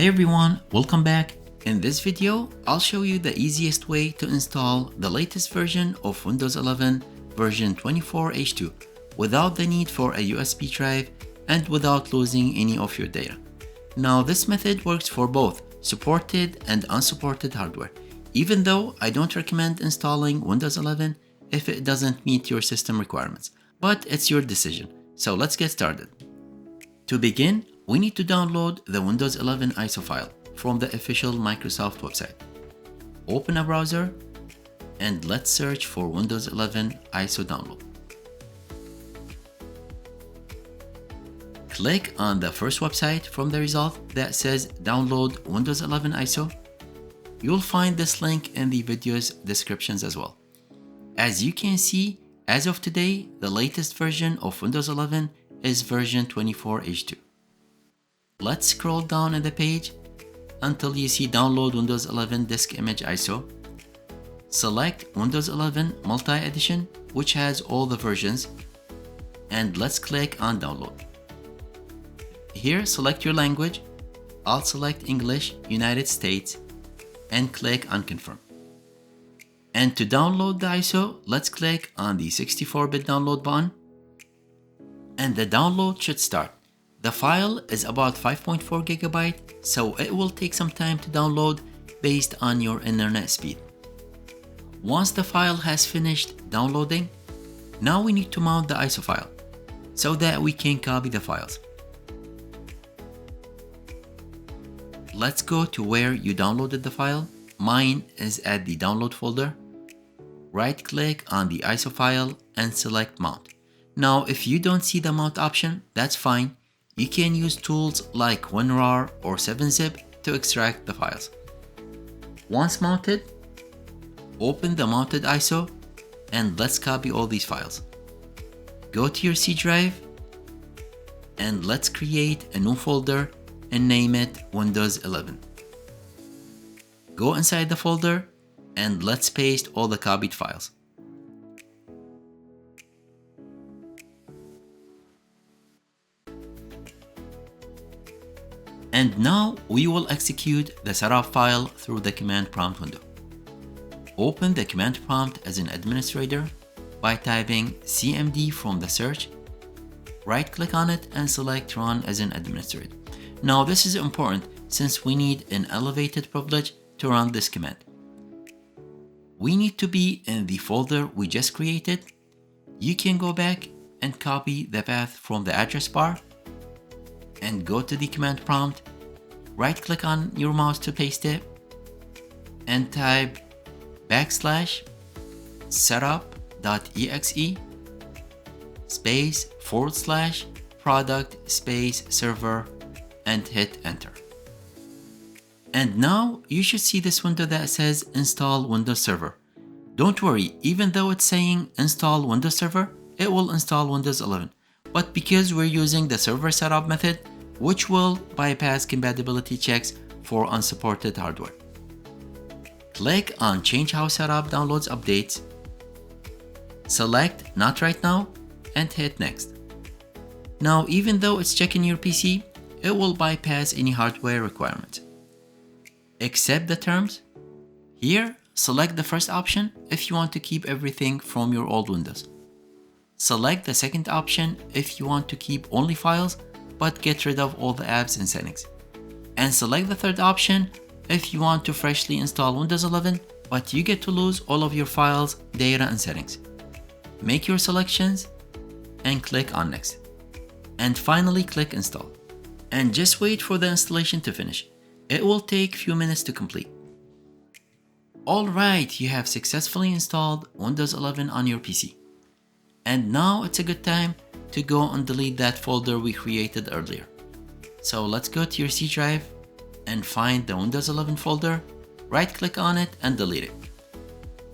Hey everyone, welcome back. In this video, I'll show you the easiest way to install the latest version of Windows 11 version 24H2 without the need for a USB drive and without losing any of your data. Now this method works for both supported and unsupported hardware, even though I don't recommend installing Windows 11 if it doesn't meet your system requirements, but it's your decision. So let's get started. To begin, we need to download the Windows 11 ISO file from the official Microsoft website. Open a browser and let's search for Windows 11 ISO download. Click on the first website from the result that says download Windows 11 ISO. You'll find this link in the video's descriptions as well. As you can see, as of today, the latest version of Windows 11 is version 24H2. Let's scroll down in the page until you see download Windows 11 disk image ISO. Select Windows 11 Multi-Edition, which has all the versions, and let's click on download. Here, select your language. I'll select English, United States, and click on confirm. And to download the ISO, let's click on the 64-bit download button, and the download should start. The file is about 5.4 GB, so it will take some time to download based on your internet speed. Once the file has finished downloading, now we need to mount the ISO file so that we can copy the files. Let's go to where you downloaded the file. Mine is at the download folder. Right click on the ISO file and select mount. Now, if you don't see the mount option, that's fine. You can use tools like WinRAR or 7-zip to extract the files. Once mounted, open the mounted ISO and let's copy all these files. Go to your C drive and let's create a new folder and name it Windows 11. Go inside the folder and let's paste all the copied files. And now we will execute the setup file through the command prompt window. Open the command prompt as an administrator by typing cmd from the search. Right click on it and select run as an administrator. Now this is important since we need an elevated privilege to run this command. We need to be in the folder we just created. You can go back and copy the path from the address bar and go to the command prompt, right click on your mouse to paste it, and type /setup.exe /product/server and hit enter. And now you should see this window that says install Windows Server. Don't worry, even though it's saying install Windows Server, it will install Windows 11. But because we're using the server setup method, which will bypass compatibility checks for unsupported hardware. Click on Change How Setup Downloads Updates, select Not Right Now, and hit Next. Now, even though it's checking your PC, it will bypass any hardware requirements. Accept the terms. Here, select the first option if you want to keep everything from your old Windows. Select the second option if you want to keep only files but get rid of all the apps and settings. And select the third option if you want to freshly install Windows 11 but you get to lose all of your files, data, and settings. Make your selections and click on Next. And finally click Install. And just wait for the installation to finish. It will take a few minutes to complete. Alright, you have successfully installed Windows 11 on your PC. And now it's a good time to go and delete that folder we created earlier. So let's go to your C drive and find the Windows 11 folder, right click on it and delete it.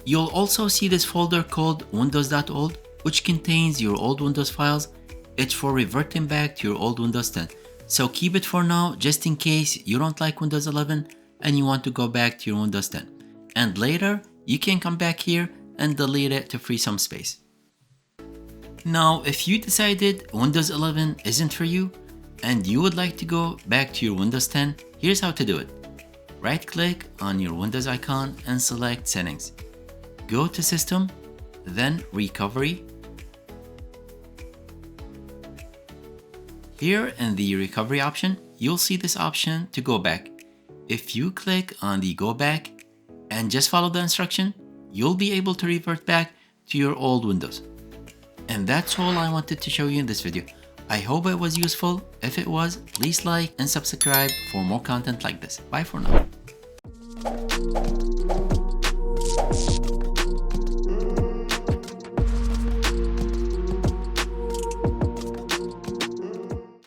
You'll also see this folder called windows.old, which contains your old Windows files. It's for reverting back to your old Windows 10. So keep it for now just in case you don't like Windows 11 and you want to go back to your Windows 10. And later, you can come back here and delete it to free some space. Now, if you decided Windows 11 isn't for you and you would like to go back to your Windows 10, Here's how to do it. Right-click on your Windows icon and select Settings. Go to System, then Recovery. Here in the Recovery option, you'll see this option to go back. If you click on the Go Back and just follow the instruction, you'll be able to revert back to your old Windows. And that's all I wanted to show you in this video. I hope it was useful. If it was, please like and subscribe for more content like this. Bye for now.